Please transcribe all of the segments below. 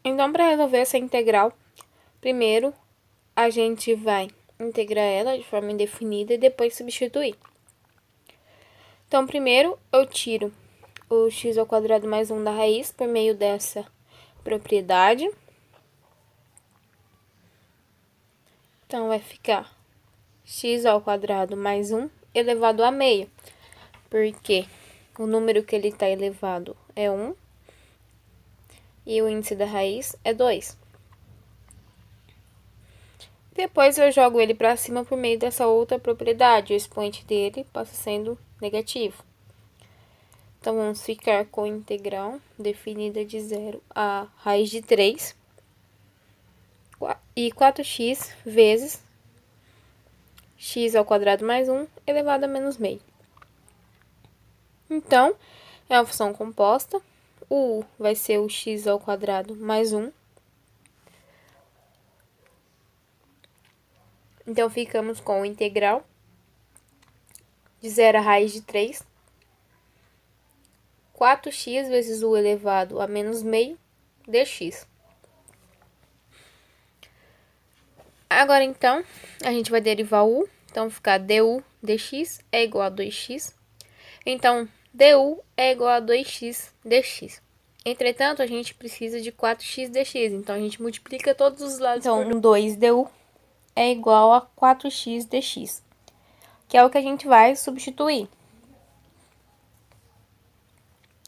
Então, para resolver essa integral, primeiro a gente vai integrar ela de forma indefinida e depois substituir. Então, primeiro eu tiro o x ao quadrado mais 1 da raiz por meio dessa propriedade. Então, vai ficar x ao quadrado mais 1 elevado a meio, porque o número que ele está elevado é 1 e o índice da raiz é 2. Depois eu jogo ele para cima por meio dessa outra propriedade, o expoente dele passa sendo negativo. Então, vamos ficar com a integral definida de 0 a raiz de 3 e 4x vezes x ao quadrado mais 1 elevado a menos meio. Então, é uma função composta. O u vai ser o x ao quadrado mais 1. Então, ficamos com o integral de 0 a raiz de 3. 4x vezes u elevado a menos meio dx. Agora, então, a gente vai derivar o u. Então, ficar du dx é igual a 2x. Então, du é igual a 2x dx. Entretanto, a gente precisa de 4x dx. Então, a gente multiplica todos os lados por 2. Então, 2 du é igual a 4x dx, que é o que a gente vai substituir.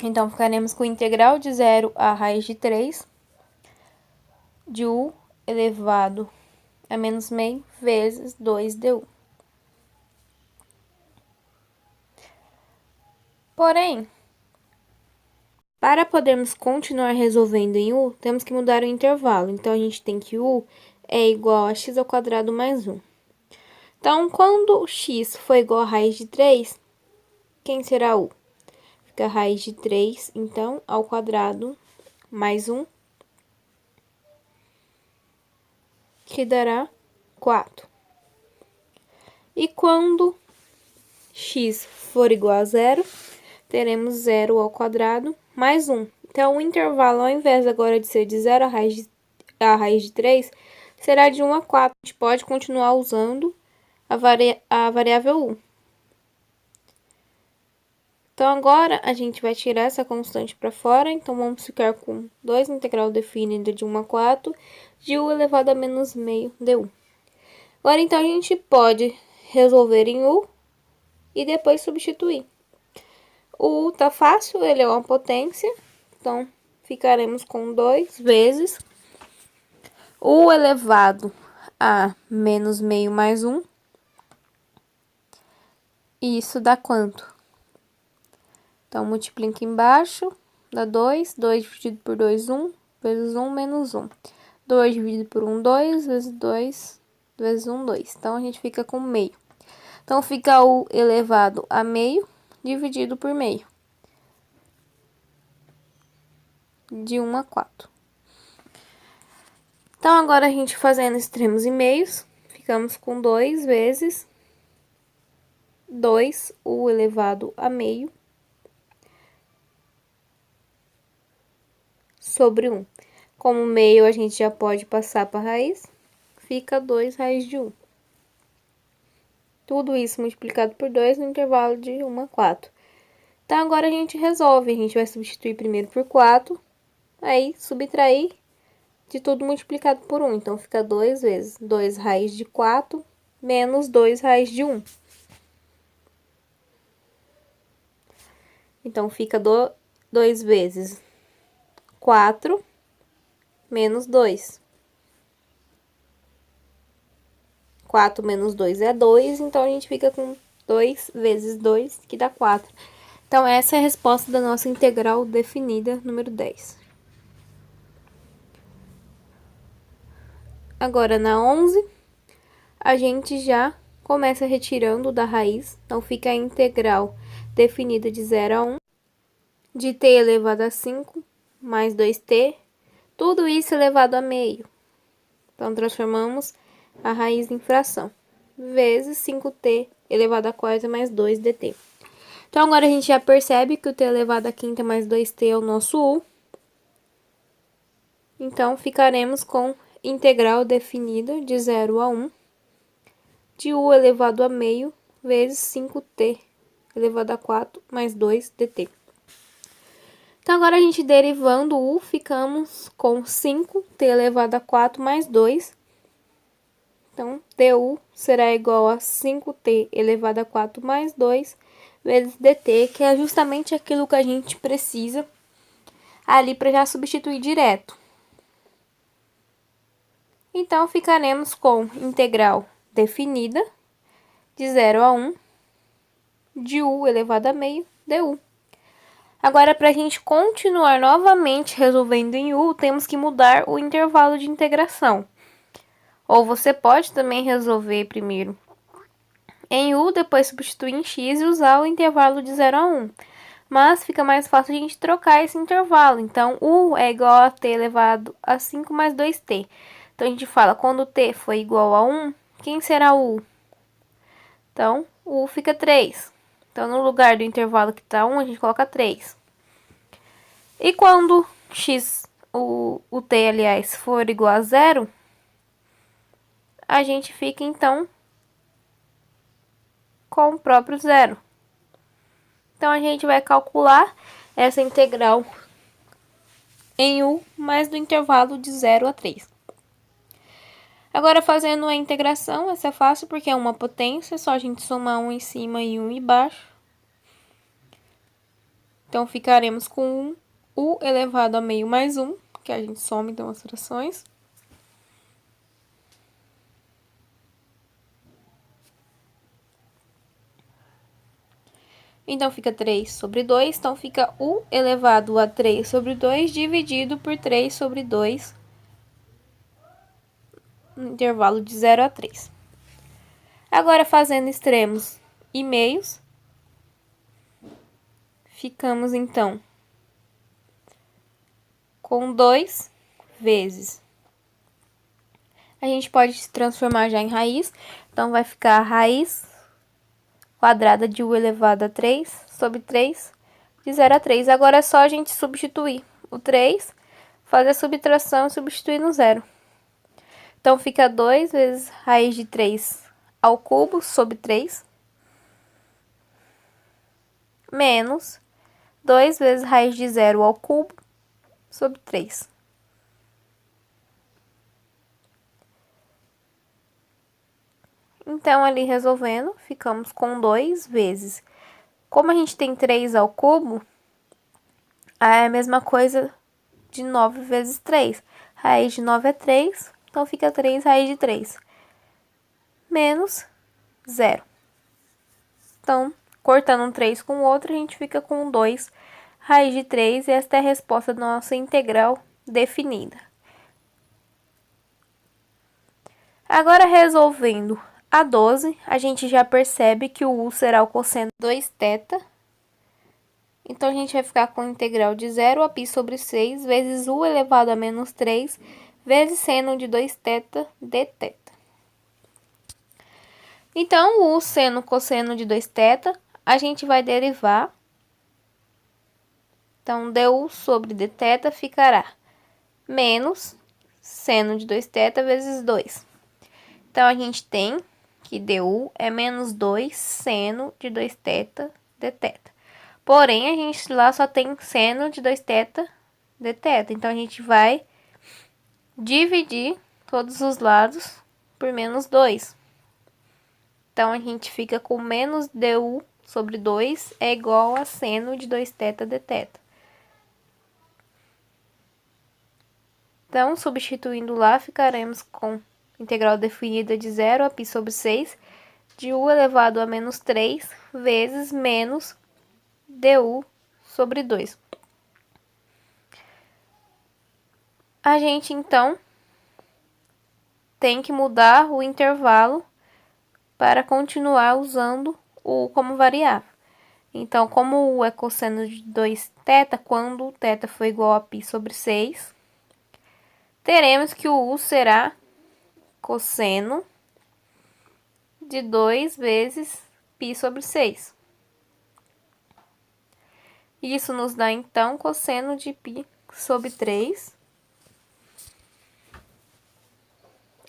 Então, ficaremos com o integral de 0 a raiz de 3 de u elevado a menos meio vezes 2 du. Porém, para podermos continuar resolvendo em u, temos que mudar o intervalo. Então, a gente tem que u é igual a x ao quadrado mais 1. Então, quando x for igual a raiz de 3, quem será u? Fica a raiz de 3, então, ao quadrado mais 1, que dará 4. E quando x for igual a 0, teremos 0 ao quadrado mais 1. Então, o intervalo, ao invés agora de ser de 0 a raiz de 3, será de 1 a 4. A gente pode continuar usando a variável u. Então, agora, a gente vai tirar essa constante para fora. Então, vamos ficar com 2 integral definida de 1 a 4 de u elevado a menos meio du. Agora, então, a gente pode resolver em u e depois substituir. O u tá fácil, ele é uma potência. Então, ficaremos com 2 vezes u elevado a menos meio mais 1. E isso dá quanto? Então, multiplica embaixo, dá 2. 2 dividido por 2, 1. Vezes 1 menos 1. 2 dividido por 1, 2. Vezes 2 vezes 1, 2. Então, a gente fica com meio. Então, fica u elevado a meio dividido por meio. De 1 a 4. Então, agora a gente fazendo extremos e meios, ficamos com 2 vezes 2 u elevado a meio sobre 1. Como meio, a gente já pode passar para a raiz, fica 2 raiz de 1. Tudo isso multiplicado por 2 no intervalo de 1 a 4. Então, agora a gente resolve. A gente vai substituir primeiro por 4, aí subtrair de tudo multiplicado por 1. Então, fica 2 vezes 2 raiz de 4 menos 2 raiz de 1. Então, fica 2 vezes 4 menos 2. 4 menos 2 é 2, então a gente fica com 2 vezes 2, que dá 4. Então, essa é a resposta da nossa integral definida, número 10. Agora, na 11, a gente já começa retirando da raiz. Então, fica a integral definida de 0 a 1, de t elevado a 5, mais 2t, tudo isso elevado a meio. Então, transformamos a raiz em fração, vezes 5t elevado a quarta mais 2 dt. Então, agora a gente já percebe que o t elevado a quinta mais 2t é o nosso u. Então, ficaremos com integral definida de 0 a 1 de u elevado a meio vezes 5t elevado a 4 mais 2 dt. Então, agora a gente derivando u, ficamos com 5t elevado a 4 mais 2. Então, du será igual a 5t elevado a 4 mais 2 vezes dt, que é justamente aquilo que a gente precisa ali para já substituir direto. Então, ficaremos com integral definida de 0 a 1 de u elevado a meio du. Agora, para a gente continuar novamente resolvendo em u, temos que mudar o intervalo de integração. Ou você pode também resolver primeiro em u, depois substituir em x e usar o intervalo de 0 a 1. Mas fica mais fácil a gente trocar esse intervalo. Então, u é igual a t elevado a 5 mais 2t. Então, a gente fala, quando t for igual a 1, quem será u? Então, u fica 3. Então, no lugar do intervalo que está 1, a gente coloca 3. E quando o t, aliás, for igual a 0, a gente fica, então, com o próprio 0. Então, a gente vai calcular essa integral em u mais do intervalo de 0 a 3. Agora, fazendo a integração, essa é fácil porque é uma potência, é só a gente somar um em cima e um embaixo. Então, ficaremos com u elevado a meio mais 1, que a gente soma então as frações. Então, fica 3 sobre 2, então fica u elevado a 3 sobre 2 dividido por 3 sobre 2, no intervalo de 0 a 3. Agora, fazendo extremos e meios, ficamos, então, com 2 vezes. A gente pode transformar já em raiz, então vai ficar a raiz quadrada de u elevado a 3 sobre 3 de 0 a 3. Agora é só a gente substituir o 3, fazer a subtração e substituir no 0. Então, fica 2 vezes raiz de 3 ao cubo sobre 3, menos 2 vezes raiz de 0 ao cubo sobre 3. Então, ali resolvendo, ficamos com 2 vezes. Como a gente tem 3 ao cubo, é a mesma coisa de 9 vezes 3. Raiz de 9 é 3, então fica 3 raiz de 3. Menos 0. Então, cortando um 3 com o outro, a gente fica com 2 raiz de 3. E esta é a resposta da nossa integral definida. Agora, resolvendo a 12, a gente já percebe que o u será o cosseno de 2θ. Então, a gente vai ficar com a integral de 0 a π sobre 6 vezes u elevado a menos 3 vezes seno de 2θ dθ. Então, o seno cosseno de 2θ, a gente vai derivar. Então, du sobre dθ ficará menos seno de 2θ vezes 2. Então, a gente tem que du é menos 2 seno de 2θ dθ. Porém, a gente lá só tem seno de 2θ dθ. Então, a gente vai dividir todos os lados por menos 2. Então, a gente fica com menos du sobre 2 é igual a seno de 2θ dθ. Então, substituindo lá, ficaremos com integral definida de 0 a π sobre 6 de u elevado a menos 3 vezes menos du sobre 2. A gente, então, tem que mudar o intervalo para continuar usando o como variável. Então, como u é cosseno de 2θ, quando θ for igual a π sobre 6, teremos que o u será cosseno de 2 vezes π sobre 6. Isso nos dá, então, cosseno de π sobre 3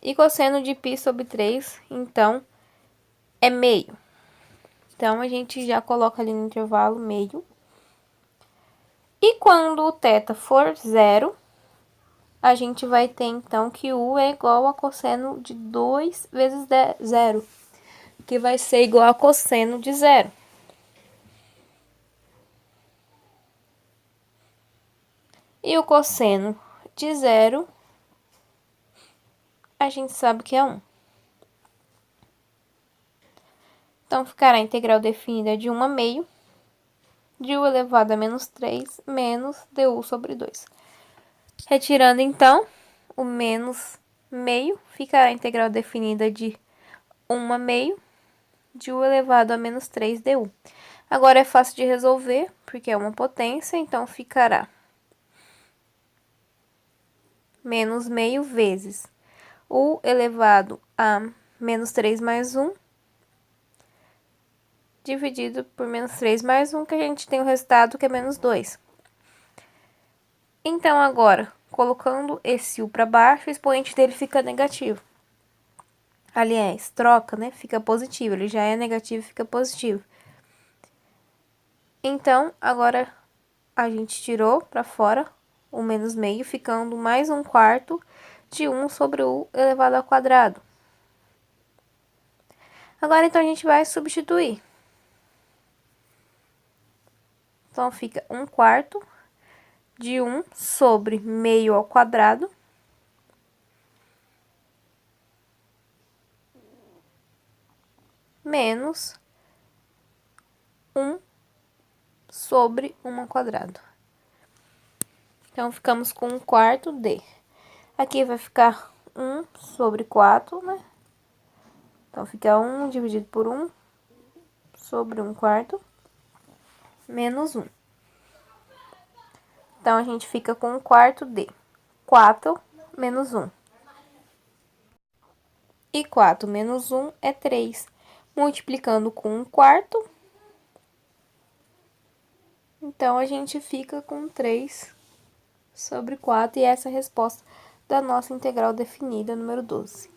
E cosseno de π sobre 3, então, é meio. Então, a gente já coloca ali no intervalo meio. E quando o θ for 0, a gente vai ter, então, que U é igual a cosseno de 2 vezes 0, que vai ser igual a cosseno de 0. E o cosseno de 0, a gente sabe que é 1. Então, ficará a integral definida de 1 a meio de U elevado a menos 3 menos du sobre 2. Retirando, então, o menos meio, ficará a integral definida de 1 a meio de U elevado a menos 3 du. Agora é fácil de resolver, porque é uma potência, então ficará menos meio vezes U elevado a menos 3 mais 1, dividido por menos 3 mais 1, que a gente tem o resultado que é menos 2. Então, agora, colocando esse U para baixo, o expoente dele fica negativo. Aliás, troca, né? Fica positivo. Ele já é negativo, fica positivo. Então, agora, a gente tirou para fora o menos meio, ficando mais 1/4 de 1 sobre U elevado ao quadrado. Agora, então, a gente vai substituir. Então, fica 1/4 de 1 sobre meio ao quadrado. Menos 1 sobre 1 ao quadrado. Então, ficamos com 1/4 de. Aqui vai ficar 1 sobre 4, né? Então, fica 1 dividido por 1 sobre 1/4 menos 1. Então, a gente fica com 1/4 de 4 menos 1. E 4 menos 1 é 3. Multiplicando com 1/4, então, a gente fica com 3 sobre 4. E essa é a resposta da nossa integral definida, número 12.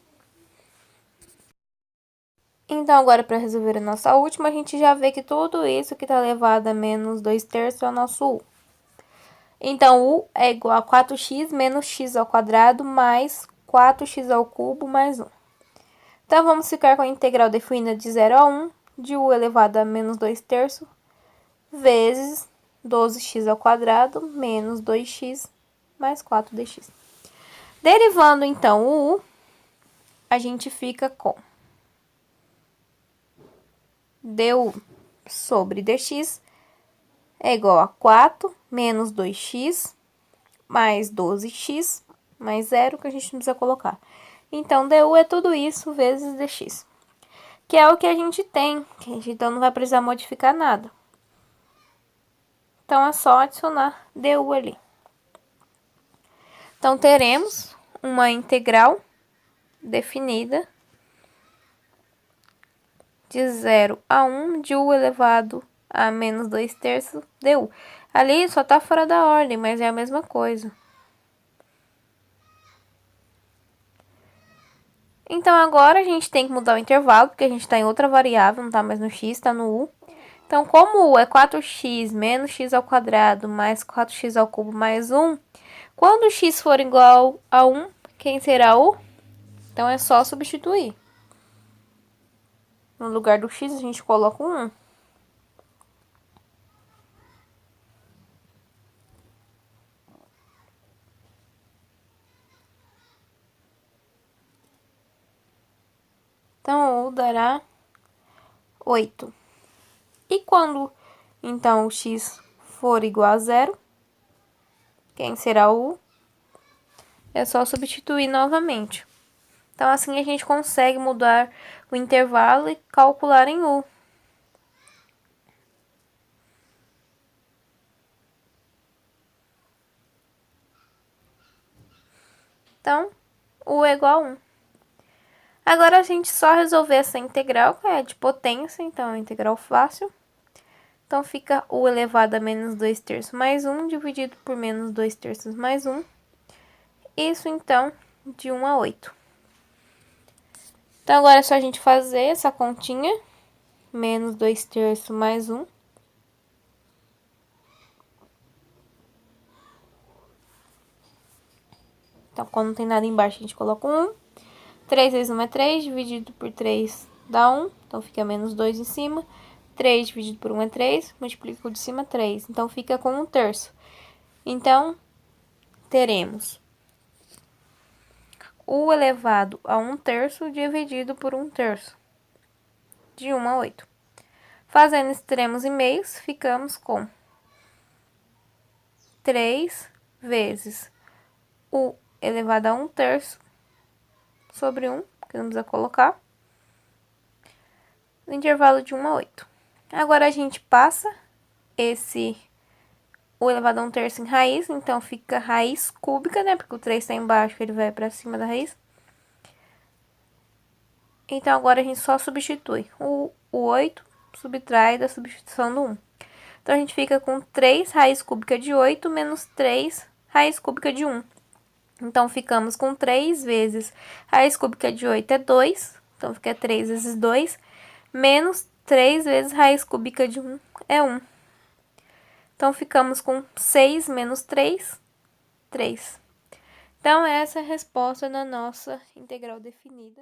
Então, agora, para resolver a nossa última, a gente já vê que tudo isso que está elevado a menos 2/3 é o nosso U. Então, U é igual a 4x menos x ao quadrado mais 4x ao cubo mais 1. Então, vamos ficar com a integral definida de 0 a 1 de U elevado a menos 2/3 vezes 12x ao quadrado menos 2x mais 4dx. Derivando, então, o U, a gente fica com du sobre dx é igual a 4 menos 2x mais 12x mais 0, que a gente não precisa colocar. Então, du é tudo isso vezes dx, que é o que a gente tem, que a gente então não vai precisar modificar nada. Então, é só adicionar du ali. Então, teremos uma integral definida de 0 a 1 de U elevado a menos 2/3 du. Ali só tá fora da ordem, mas é a mesma coisa. Então, agora a gente tem que mudar o intervalo, porque a gente está em outra variável, não está mais no x, está no U. Então, como U é 4x menos x ao quadrado mais 4x ao cubo mais 1, quando x for igual a 1, quem será U? Então, é só substituir. No lugar do x, a gente coloca um 1. Então, U dará 8. E quando, então, o x for igual a 0, quem será o U? É só substituir novamente. Então, assim a gente consegue mudar o intervalo e calcular em U. Então, U é igual a 1. Agora, a gente só resolver essa integral, que é de potência, então é uma integral fácil. Então, fica U elevado a menos 2/3 mais 1, dividido por menos 2/3 mais 1. Isso, então, de 1 a 8. Então, agora é só a gente fazer essa continha. Menos 2/3 mais 1. Então, quando não tem nada embaixo, a gente coloca 1. 3 vezes 1 é 3, dividido por 3 dá 1. Então, fica menos 2 em cima. 3 dividido por 1 é 3, multiplica o de cima 3. Então, fica com 1/3. Então, teremos o elevado a 1/3 dividido por 1/3. De 1 a 8. Fazendo extremos e meios, ficamos com 3 vezes o elevado a 1/3 sobre 1, que não precisa colocar, no intervalo de 1 a 8. Agora, a gente passa o elevado a 1/3 em raiz, então fica raiz cúbica, né? Porque o 3 está embaixo, ele vai para cima da raiz. Então, agora a gente só substitui. O 8 subtrai da substituição do 1. Então, a gente fica com 3 raiz cúbica de 8 menos 3 raiz cúbica de 1. Então, ficamos com 3 vezes raiz cúbica de 8 é 2. Então, fica 3 vezes 2. Menos 3 vezes raiz cúbica de 1 é 1. Então, ficamos com 6 menos 3, 3. Então, essa é a resposta da nossa integral definida.